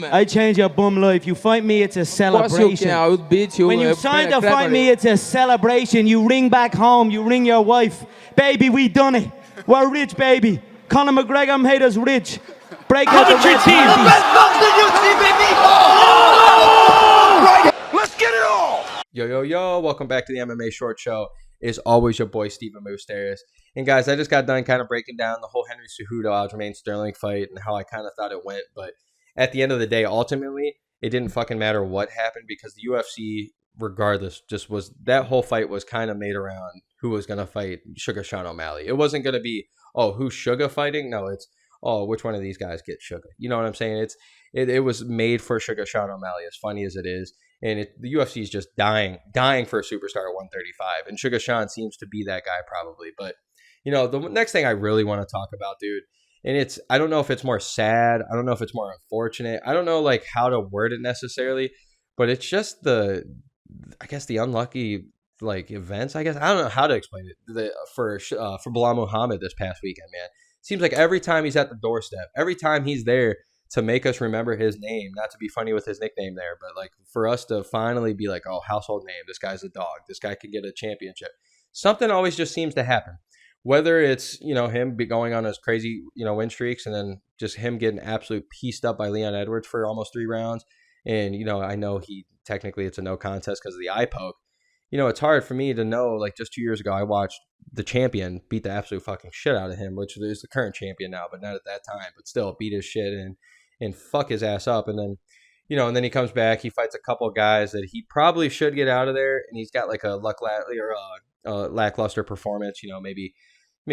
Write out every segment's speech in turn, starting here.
man. I change your bum life. You fight me, it's a celebration. I will beat you. When you sign to fight me, it's a celebration. You ring back home, you ring your wife. Baby, we done it. We're rich, baby. Conor McGregor made us rich. Break out the red team. panties. Let's get it all. Yo, welcome back to the MMA Short Show. Is always your boy, Steven Moustaris. And guys, I just got done kind of breaking down the whole Henry Cejudo, Aljamain Sterling fight and how I kind of thought it went. But at the end of the day, ultimately, it didn't fucking matter what happened because the UFC, regardless, just was that whole fight was kind of made around who was going to fight Sugar Sean O'Malley. It wasn't going to be, oh, who's Sugar fighting? No, it's, oh, which one of these guys gets Sugar? You know what I'm saying? It was made for Sugar Sean O'Malley, as funny as it is. And the UFC is just dying for a superstar at 135. And Sugar Sean seems to be that guy probably. But, you know, the next thing I really want to talk about, dude, and I don't know if it's more sad. I don't know if it's more unfortunate. I don't know, like, how to word it necessarily. But it's just the unlucky, like, events, I guess. I don't know how to explain it. For Belal Muhammad this past weekend, man. Seems like every time he's at the doorstep, every time he's there, to make us remember his name, not to be funny with his nickname there, but like for us to finally be like, oh, household name, this guy's a dog, this guy can get a championship. Something always just seems to happen. Whether it's, you know, him going on his crazy, you know, win streaks and then just him getting absolutely pieced up by Leon Edwards for almost 3 rounds. And, you know, I know it's a no contest because of the eye poke. You know, it's hard for me to know, like just 2 years ago, I watched the champion beat the absolute fucking shit out of him, which is the current champion now, but not at that time, but still beat his shit and fuck his ass up. And then, you know, and then he comes back, he fights a couple of guys that he probably should get out of there. And he's got like a lackluster performance, you know, maybe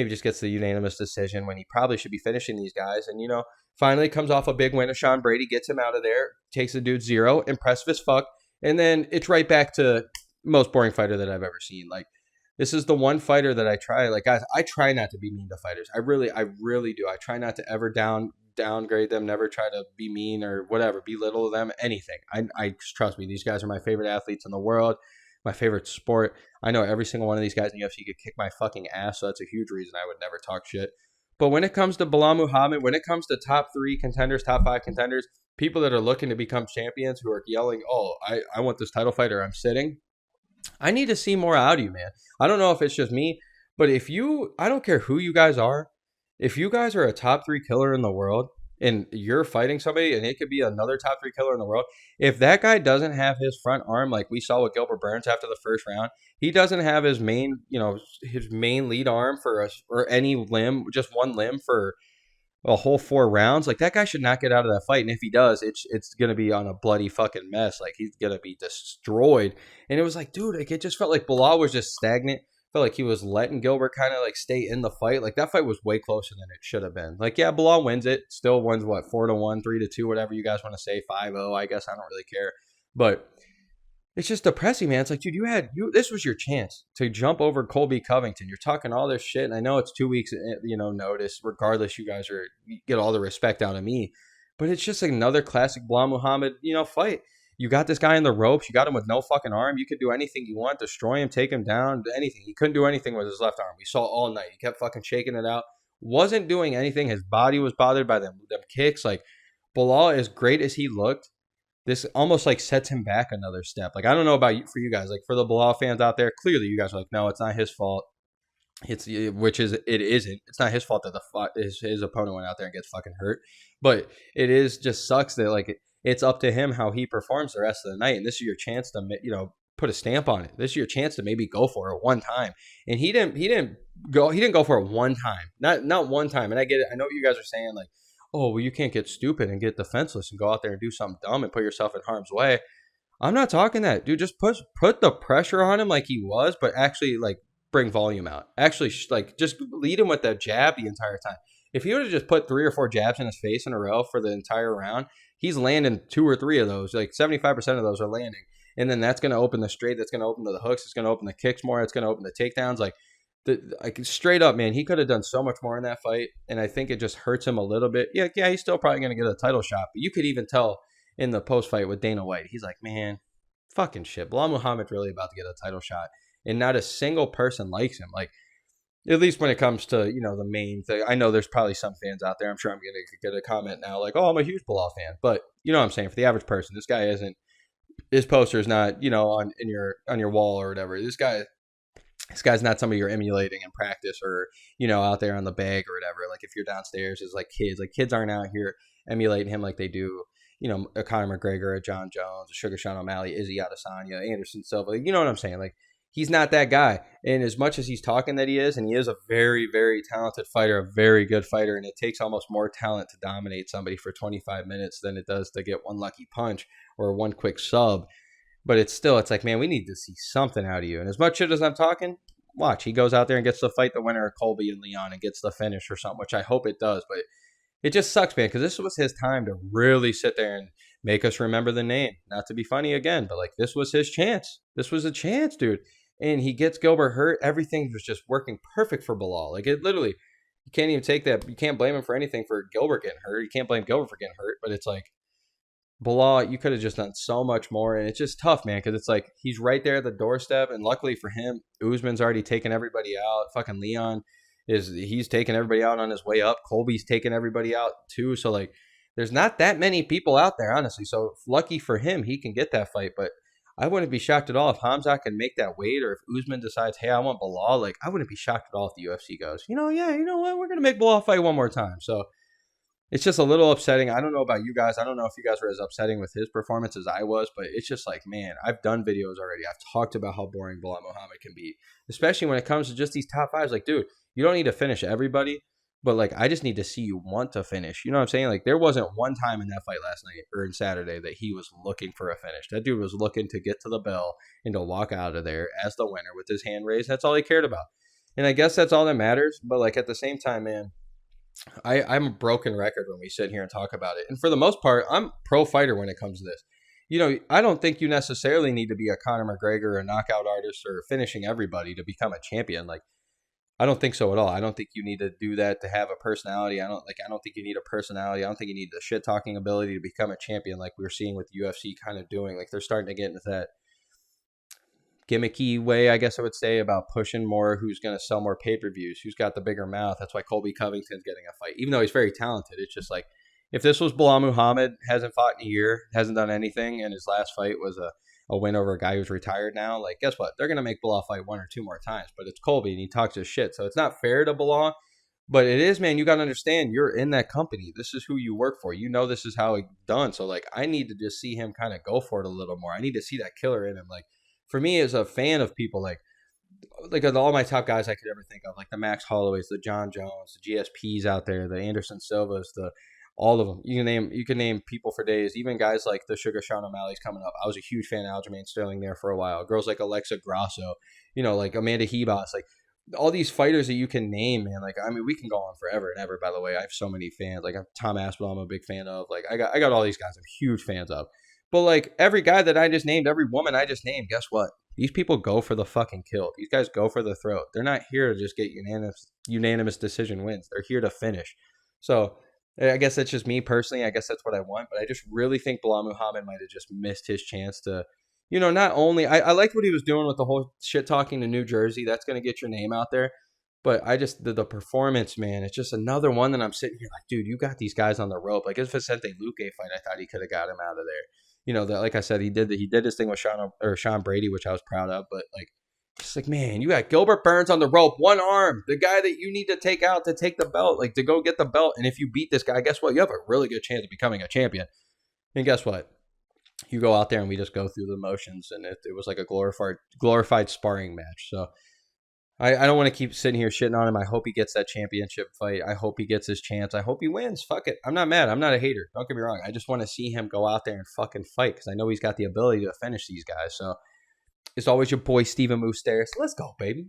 just gets the unanimous decision when he probably should be finishing these guys. And, you know, finally comes off a big win of Sean Brady, gets him out of there, takes the dude 0, impressive as fuck. And then it's right back to most boring fighter that I've ever seen. Like, this is the one fighter that I try, like, guys, I try not to be mean to fighters. I really do. I try not to ever downgrade them, never try to be mean or whatever, belittle them, anything. I trust me, these guys are my favorite athletes in the world, my favorite sport. I know every single one of these guys in the UFC could kick my fucking ass, so that's a huge reason I would never talk shit. But when it comes to Belal Muhammad, when it comes to top 3 contenders, top 5 contenders, people that are looking to become champions who are yelling, oh, I want this title fight or I'm sitting, I need to see more out of you, man. I don't know if it's just me, but I don't care who you guys are, if you guys are a top 3 killer in the world and you're fighting somebody and it could be another top 3 killer in the world, if that guy doesn't have his front arm like we saw with Gilbert Burns after the first round, he doesn't have his main lead arm or any limb, just one limb for a whole 4 rounds, like that guy should not get out of that fight. And if he does, it's going to be on a bloody fucking mess. Like he's going to be destroyed. And it was like, dude, like it just felt like Belal was just stagnant. Felt like he was letting Gilbert kind of like stay in the fight. Like that fight was way closer than it should have been. Like, yeah, Belal wins it. Still wins, 4-1, 3-2, whatever you guys want to say, 5-0. I guess I don't really care. But it's just depressing, man. It's like, dude, this was your chance to jump over Colby Covington. You're talking all this shit, and I know it's 2 weeks, you know, notice. Regardless, you get all the respect out of me. But it's just another classic Belal Muhammad, you know, fight. You got this guy in the ropes. You got him with no fucking arm. You could do anything you want. Destroy him, take him down, anything. He couldn't do anything with his left arm. We saw all night. He kept fucking shaking it out. Wasn't doing anything. His body was bothered by them kicks. Like, Belal, as great as he looked, this almost like sets him back another step. Like, I don't know about you, for you guys. Like, for the Belal fans out there, clearly you guys are like, no, it's not his fault. It isn't. It's not his fault that his opponent went out there and gets fucking hurt. But it is just sucks that, like, it's up to him how he performs the rest of the night. And this is your chance to, you know, put a stamp on it. This is your chance to maybe go for it one time. And he didn't go for it one time. Not one time. And I get it. I know what you guys are saying, like, oh, well, you can't get stupid and get defenseless and go out there and do something dumb and put yourself in harm's way. I'm not talking that, dude. Just put the pressure on him like he was, but actually, like, bring volume out. Actually, like, just lead him with that jab the entire time. If he would have just put 3 or 4 jabs in his face in a row for the entire round, he's landing 2 or 3 of those. Like 75% of those are landing. And then that's going to open the straight. That's going to open to the hooks. It's going to open the kicks more. It's going to open the takedowns. Like straight up, man, he could have done so much more in that fight. And I think it just hurts him a little bit. Yeah, he's still probably going to get a title shot. But you could even tell in the post fight with Dana White, he's like, man, fucking shit. Belal Muhammad's really about to get a title shot. And not a single person likes him. Like, at least when it comes to, you know, the main thing. I know there's probably some fans out there. I'm sure I'm going to get a comment now like, oh, I'm a huge Belal fan. But You know what I'm saying? For the average person, this guy isn't. His poster is not, on your wall or whatever. This guy's not somebody you're emulating in practice or, out there on the bag or whatever. Like if you're downstairs, it's like kids aren't out here emulating him like they do, a Conor McGregor, a John Jones, a Sugar Sean O'Malley, Izzy Adesanya, Anderson Silva. You know what I'm saying? Like he's not that guy. And as much as he's talking that he is, and he is a very, very talented fighter, a very good fighter, and it takes almost more talent to dominate somebody for 25 minutes than it does to get one lucky punch or one quick sub. But it's like, man, we need to see something out of you. And as much shit as I'm talking, watch. He goes out there and gets to fight the winner of Colby and Leon and gets the finish or something, which I hope it does. But it just sucks, man, because this was his time to really sit there and make us remember the name. Not to be funny again, but like this was his chance. This was a chance, dude. And he gets Gilbert hurt. Everything was just working perfect for Belal. Like it literally, you can't even take that. You can't blame him for anything for Gilbert getting hurt. You can't blame Gilbert for getting hurt. But it's like, Belal, you could have just done so much more. And it's just tough, man, because it's like he's right there at the doorstep. And luckily for him, Usman's already taken everybody out. Fucking Leon he's taking everybody out on his way up. Colby's taking everybody out too. So like there's not that many people out there, honestly. So lucky for him, he can get that fight. But I wouldn't be shocked at all if Hamzat can make that weight, or if Usman decides, hey, I want Belal. Like I wouldn't be shocked at all if the UFC goes, you know what, we're gonna make Belal fight one more time. So it's just a little upsetting. I don't know about you guys. I don't know if you guys were as upsetting with his performance as I was, but it's just like, man, I've done videos already. I've talked about how boring Belal Muhammad can be, especially when it comes to just these top fives. Like, dude, you don't need to finish everybody, but like, I just need to see you want to finish. You know what I'm saying? Like, there wasn't one time in that fight last night or in Saturday that he was looking for a finish. That dude was looking to get to the bell and to walk out of there as the winner with his hand raised. That's all he cared about. And I guess that's all that matters. But like at the same time, man, I'm a broken record when we sit here and talk about it. And for the most part, I'm pro fighter when it comes to this. You know, I don't think you necessarily need to be a Conor McGregor or a knockout artist or finishing everybody to become a champion. Like, I don't think so at all. I don't think you need to do that to have a personality. I don't think you need a personality. I don't think you need the shit talking ability to become a champion like we're seeing with the UFC kind of doing. Like, they're starting to get into that gimmicky way, I guess I would say, about pushing more who's going to sell more pay-per-views, who's got the bigger mouth. That's why Colby Covington's getting a fight. Even though he's very talented, it's just like, if this was Belal Muhammad, hasn't fought in a year, hasn't done anything, and his last fight was a win over a guy who's retired now, like, guess what? They're going to make Belal fight one or two more times, but it's Colby, and he talks his shit, so it's not fair to Belal, but it is, man. You got to understand, you're in that company. This is who you work for. You know this is how it's done, so, like, I need to just see him kind of go for it a little more. I need to see that killer in him. Like, for me, as a fan of people, like all my top guys I could ever think of, like the Max Holloways, the John Jones, the GSPs out there, the Anderson Silvas, all of them. You can name people for days. Even guys like the Sugar Sean O'Malley's coming up. I was a huge fan of Aljamain Sterling there for a while. Girls like Alexa Grasso, like Amanda Hebos, like all these fighters that you can name, man. Like, I mean, we can go on forever and ever. By the way, I have so many fans. Like Tom Aspinall, I'm a big fan of. Like I got all these guys I'm huge fans of. But like every guy that I just named, every woman I just named, guess what? These people go for the fucking kill. These guys go for the throat. They're not here to just get unanimous decision wins. They're here to finish. So I guess that's just me personally. I guess that's what I want. But I just really think Belal Muhammad might have just missed his chance to, not only, I liked what he was doing with the whole shit talking to New Jersey. That's going to get your name out there. But I just, the performance, man, it's just another one that I'm sitting here like, dude, you got these guys on the rope. Like, his Vicente Luque fight, I thought he could have got him out of there. That, like I said, he did this thing with Sean Brady, which I was proud of. But like, just like, man, you got Gilbert Burns on the rope, one arm, the guy that you need to take out to take the belt, like to go get the belt. And if you beat this guy, guess what? You have a really good chance of becoming a champion. And guess what? You go out there and we just go through the motions, and it was like a glorified sparring match. So I don't want to keep sitting here shitting on him. I hope he gets that championship fight. I hope he gets his chance. I hope he wins. Fuck it. I'm not mad. I'm not a hater. Don't get me wrong. I just want to see him go out there and fucking fight, because I know he's got the ability to finish these guys. So it's always your boy, Steven Moustaris. Let's go, baby.